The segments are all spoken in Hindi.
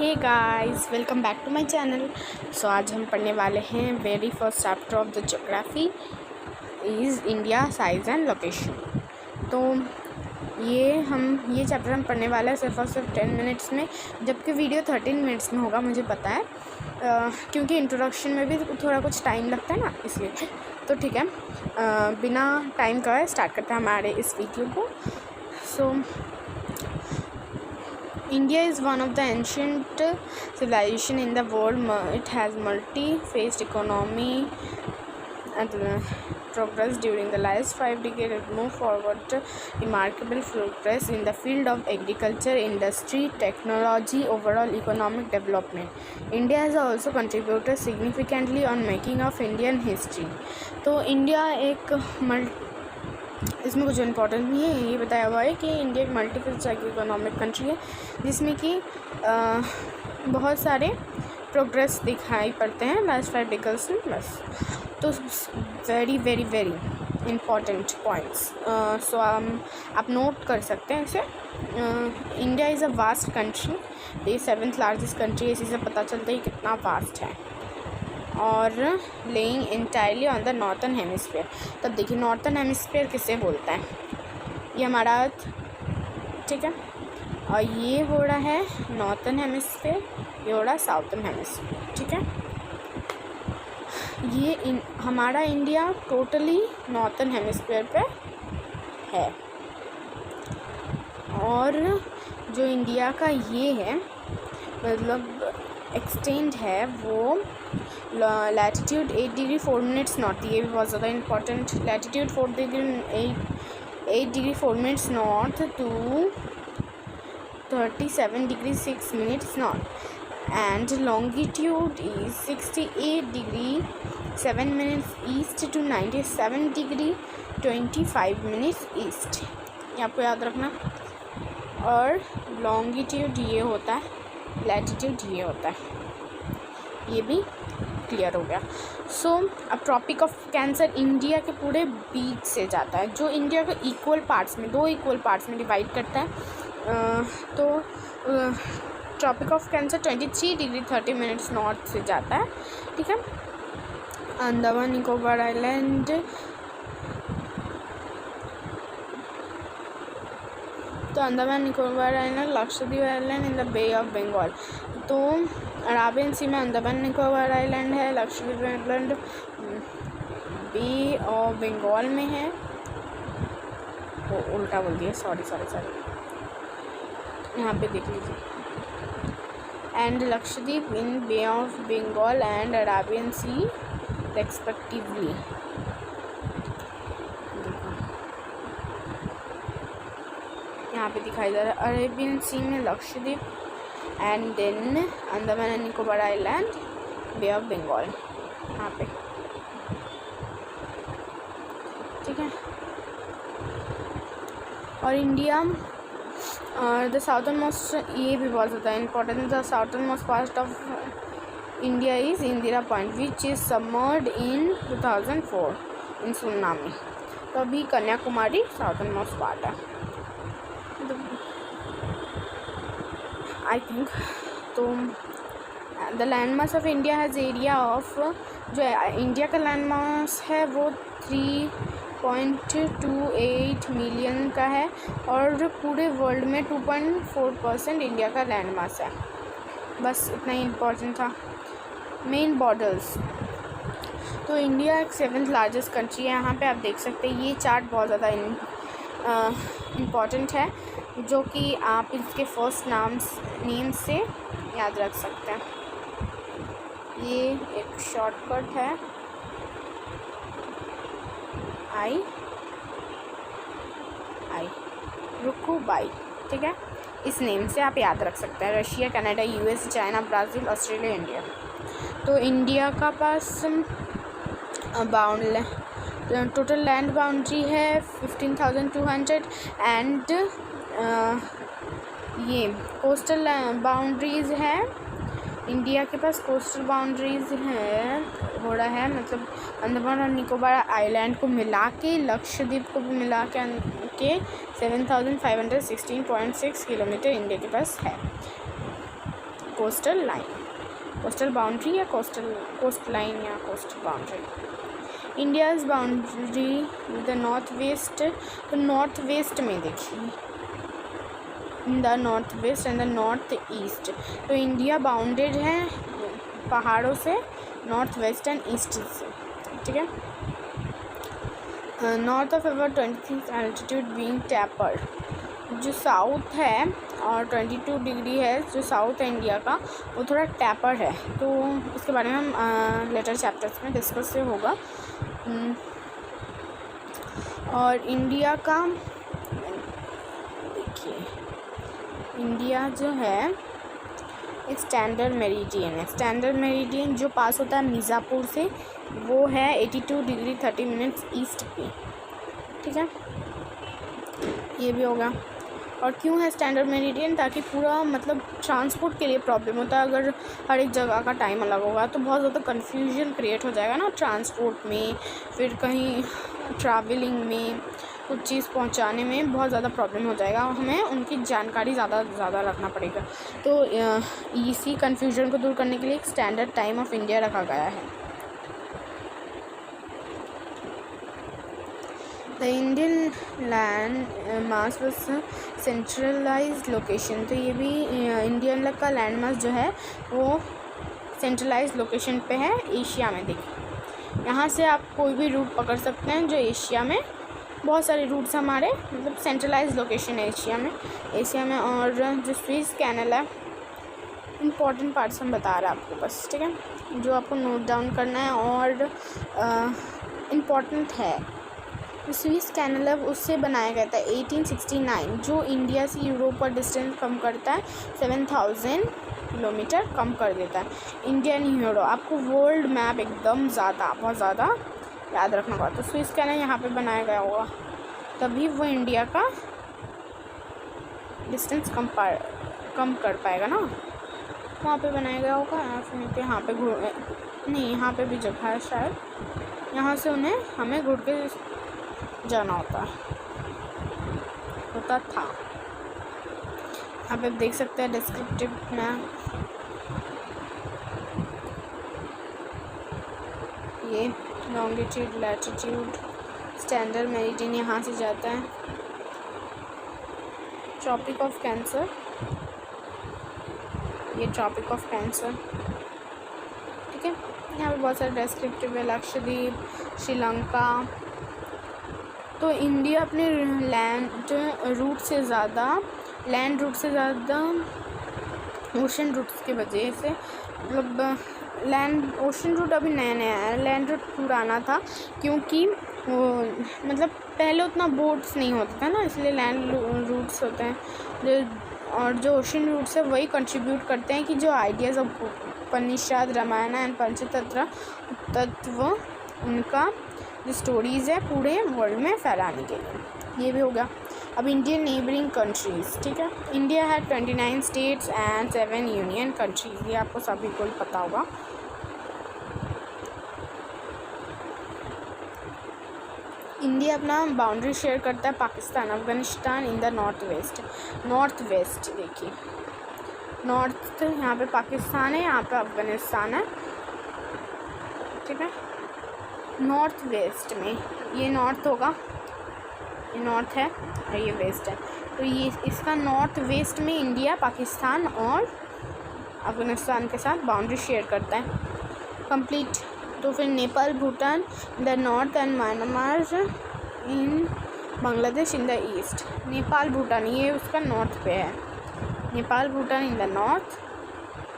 Hey guys, welcome back to my channel. So आज हम पढ़ने वाले हैं very first chapter of the geography is India size and location. तो ये चैप्टर हम पढ़ने वाले हैं सिर्फ और सिर्फ 10 मिनट्स में, जबकि वीडियो 13 मिनट्स में होगा, मुझे पता है, क्योंकि इंट्रोडक्शन में भी थोड़ा कुछ टाइम लगता है ना, इसलिए। तो ठीक है, बिना टाइम का स्टार्ट करते हैं हमारे इस वीडियो को। सो India is one of the ancient civilization in the world. It has multi-faced economy and progress during the last 5 decades. It moved forward remarkable progress in the field of agriculture, industry, technology, overall economic development. India has also contributed significantly on making of Indian history. तो इंडिया एक इसमें कुछ इम्पोर्टेंट नहीं है, ये बताया हुआ है कि इंडिया एक मल्टीपल इकोनॉमिक कंट्री है जिसमें कि बहुत सारे प्रोग्रेस दिखाई पड़ते हैं लास्ट 5 डिकेड्स में बस। तो very very very important points, so आप नोट कर सकते हैं इसे। India is a vast country, ये 7th लार्जेस्ट कंट्री है, इसी से पता चलता है कितना वास्ट है, और laying entirely on the northern hemisphere. तब देखिए नॉर्थन हेमिस्फीयर किसे बोलते हैं, ये हमारा अर्थ, ठीक है, और ये हो रहा है नॉर्थन हेमिस्फीयर, ये हो रहा है साउथर्न हेमिस्फीयर, ठीक है। ये हमारा इंडिया टोटली नॉर्थन हेमिस्फीयर पे है, और जो इंडिया का ये है मतलब एक्सटेंड है वो लैटिट्यूड 8 डिग्री 4 मिनट्स नॉर्थ, ये भी बहुत ज़्यादा important. Latitude 8 degree 4 minutes north to 37 degree 6 minutes north, and longitude is 68 degree 7 minutes east to 97 degree 25 minutes east, ये आपको याद रखना। और लॉन्गिट्यूड ये होता है, लैटिट्यूड ये होता है, ये भी क्लियर हो गया। सो अब ट्रॉपिक ऑफ कैंसर इंडिया के पूरे बीच से जाता है, जो इंडिया को इक्वल पार्ट्स में, 2 इक्वल पार्ट्स में डिवाइड करता है। तो tropic of cancer 23 degree 30 minutes north से जाता है, ठीक है। अंडमान निकोबार आइलैंड, तो Andaman Nicobar island, Lakshadweep island in the Bay of Bengal. तो अराबियन सी में अंडमान निकोबार आइलैंड है, Lakshadweep island Bay of Bengal में है, वो उल्टा बोल दिया, सॉरी, यहाँ पे देख लीजिए, and Lakshadweep in Bay of Bengal and Arabian Sea respectively. यहाँ पे दिखाई दे रहा है अरेबियन सी में Lakshadweep, and then Andaman and Nicobar island, Bay of Bengal, यहाँ पे, ठीक है। और इंडिया द साउथर्न मोस्ट, ये भी बहुत ज़्यादा important, the southern most part of India is Indira point which is submerged in 2004 in tsunami. तो अभी कन्याकुमारी साउथर्न मोस्ट पार्ट है, आई थिंक। तो the land mass of India has area of, जो इंडिया का लैंड मास है वो 3.28 मिलियन का है, और पूरे वर्ल्ड में 2.4% इंडिया का लैंड मास है। बस इतना ही इम्पोर्टेंट था। मेन बॉर्डर्स, तो इंडिया एक 7th लार्जेस्ट कंट्री है, यहाँ पे आप देख सकते हैं, ये चार्ट बहुत ज़्यादा इम्पॉर्टेंट है, जो कि आप इसके फर्स्ट नेम से याद रख सकते हैं। ये एक शॉर्टकट है, आई रुकू बाई, ठीक है, इस नेम से आप याद रख सकते हैं। Russia, Canada, US, China, Brazil, Australia, India. तो इंडिया का पास टोटल लैंड बाउंड्री है 15,200, एंड ये कोस्टल बाउंड्रीज़ है, इंडिया के पास कोस्टल बाउंड्रीज़ है, हो रहा है मतलब अंडमान और निकोबार आइलैंड को मिला के, लक्षद्वीप को भी मिला के 7,516.6 किलोमीटर इंडिया के पास है। कोस्टल लाइन, कोस्टल बाउंड्री या कोस्ट लाइन या coastal boundary. India's boundary the north west, तो नॉर्थ वेस्ट में देखिए in the north west and the north east, तो इंडिया बाउंडेड है पहाड़ों से नॉर्थ वेस्ट एंड ईस्ट से, ठीक है। North of ever 23 altitude being tapper, जो साउथ है और 22 डिग्री है जो साउथ है इंडिया का, वो थोड़ा टैपर है, तो इसके बारे में हम लेटर चैप्टर्स में डिस्कस से होगा। और इंडिया का देखिए, इंडिया जो है एक स्टैंडर्ड मेरिडियन है, स्टैंडर्ड मेरिडियन जो पास होता है मिर्ज़ापुर से, वो है 82 डिग्री 30 मिनट्स ईस्ट पे, ठीक है, ये भी होगा। और क्यों है स्टैंडर्ड मेरिडियन, ताकि पूरा मतलब ट्रांसपोर्ट के लिए प्रॉब्लम होता है, अगर हर एक जगह का टाइम अलग होगा तो बहुत ज़्यादा कन्फ्यूजन क्रिएट हो जाएगा ना ट्रांसपोर्ट में, फिर कहीं ट्रैवलिंग में कुछ चीज़ पहुंचाने में बहुत ज़्यादा प्रॉब्लम हो जाएगा, हमें उनकी जानकारी ज़्यादा रखना पड़ेगा। तो इसी कन्फ्यूजन को दूर करने के लिए एक स्टैंडर्ड टाइम ऑफ इंडिया रखा गया है। The Indian land mass was centralise location, तो ये भी इंडियन का लैंड मास जो है वो सेंट्रलाइज लोकेशन पे है एशिया में। देखिए यहाँ से आप कोई भी रूट पकड़ सकते हैं, जो एशिया में बहुत सारे रूट्स हमारे मतलब सेंट्रलाइज लोकेशन है एशिया में। और जो स्विस कैनल है, इम्पॉर्टेंट पार्ट्स हम बता रहे हैं आपको बस, ठीक है, जो आपको नोट डाउन करना है और इम्पॉर्टेंट है। स्विस कैनल है उससे बनाया गया था 1869, जो इंडिया से यूरोप का डिस्टेंस कम करता है, 7000 किलोमीटर कम कर देता है। इंडियन हीरो, आपको वर्ल्ड मैप एकदम बहुत ज़्यादा याद रखना होगा, तो स्विस कैनल यहाँ पे बनाया गया होगा, तभी वो इंडिया का डिस्टेंस कम कर पाएगा ना, वहाँ पे बनाया गया होगा। फिर यहाँ पे नहीं, यहाँ पे भी जगह है शायद, यहाँ से हमें घुड़ के जाना होता था। यहाँ पे देख सकते हैं डिस्क्रिप्टिव में ये लॉन्गिट्यूड लैटिट्यूड स्टैंडर्ड मेरिडियन यहाँ से जाता है। ट्रॉपिक ऑफ कैंसर, ये ट्रॉपिक ऑफ कैंसर, ठीक है। यहाँ पे बहुत सारे डिस्क्रिप्टिव है, लक्षद्वीप, श्रीलंका। तो इंडिया अपने लैंड रूट से ज़्यादा ओशन रूट्स की वजह से, मतलब ओशन रूट अभी नया है, लैंड रूट पुराना था, क्योंकि वो मतलब पहले उतना बोट्स नहीं होता था ना, इसलिए लैंड रूट्स होते हैं। और जो ओशन रूट्स है वही कंट्रीब्यूट करते हैं कि जो ideas of Upanishad, Ramayana and Panchatantra तत्व, उनका जो स्टोरीज़ है पूरे वर्ल्ड में फैलाने के लिए। ये भी होगा। अब इंडियन नेबरिंग कंट्रीज़, ठीक है। इंडिया है 29 स्टेट्स एंड 7 यूनियन कंट्रीज़, ये आपको सभी को पता होगा। इंडिया अपना बाउंड्री शेयर करता है Pakistan, Afghanistan in the north west. देखिए नॉर्थ, यहाँ पे पाकिस्तान है, यहाँ पे अफगानिस्तान है, ठीक है। नॉर्थ वेस्ट में ये नॉर्थ होगा, ये नॉर्थ है और ये वेस्ट है, तो ये इसका नॉर्थ वेस्ट में इंडिया पाकिस्तान और अफगानिस्तान के साथ बाउंड्री शेयर करता है कंप्लीट। तो फिर Nepal, Bhutan the north and Myanmar in Bangladesh in the east. Nepal Bhutan ये उसका नॉर्थ पे है, Nepal Bhutan in the north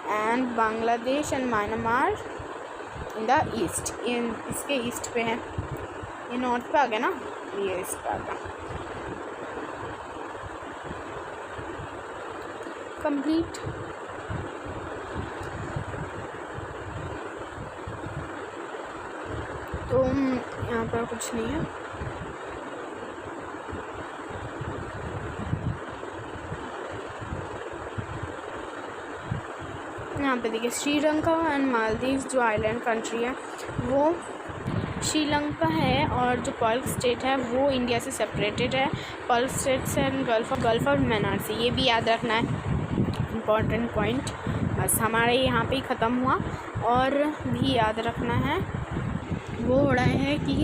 and Bangladesh and Myanmar in the east, ये इसके ईस्ट पे है। ये नॉर्थ पे आ गया ना, ये ईस्ट पे आ गया कंप्लीट। तो यहाँ पर कुछ नहीं है। यहाँ पे देखिए श्रीलंका एंड मालदीव्स जो आइलैंड कंट्री है वो श्रीलंका है, और जो पर्ल स्टेट है वो इंडिया से सेपरेटेड है। पर्ल स्टेट से गल्फ ऑफ मैनार से, ये भी याद रखना है, इम्पॉर्टेंट पॉइंट बस हमारे यहाँ पे ही ख़त्म हुआ। और भी याद रखना है वो हो रहा है कि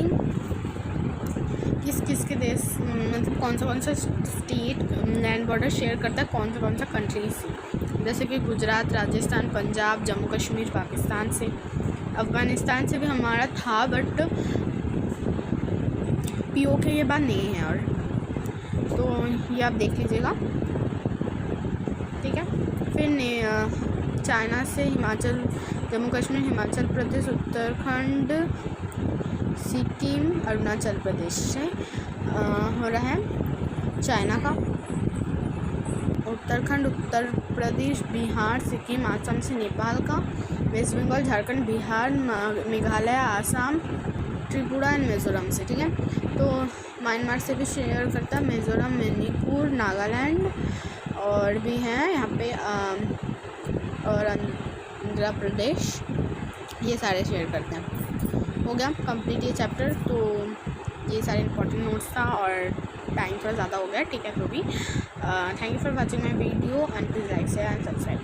किस किस के देश मतलब कौन सा स्टेट लैंड बॉर्डर शेयर करता है कौन सा कंट्री से, जैसे कि गुजरात, राजस्थान, पंजाब, जम्मू कश्मीर पाकिस्तान से। अफ़गानिस्तान से भी हमारा था बट POK के बाद नहीं है। और तो ये आप देख लीजिएगा, ठीक है। फिर चाइना से हिमाचल, जम्मू कश्मीर, हिमाचल प्रदेश, उत्तराखंड, सिक्किम, अरुणाचल प्रदेश से हो रहा है चाइना का। उत्तराखंड, उत्तर प्रदेश, बिहार, सिक्किम, आसाम से नेपाल का। वेस्ट बंगाल, झारखंड, बिहार, मेघालय, आसाम, त्रिपुरा एंड मिज़ोरम से, ठीक है। तो म्यांमार से भी शेयर करता है, मिज़ोरम, मणिपुर, नागालैंड और भी हैं यहाँ पे और आंध्र प्रदेश, ये सारे शेयर करते हैं। हो गया कंप्लीट ये चैप्टर। तो ये सारे इंपॉर्टेंट नोट्स था और टाइम थोड़ा ज़्यादा हो गया, ठीक है। तो भी thank you for watching my video and please like share and subscribe.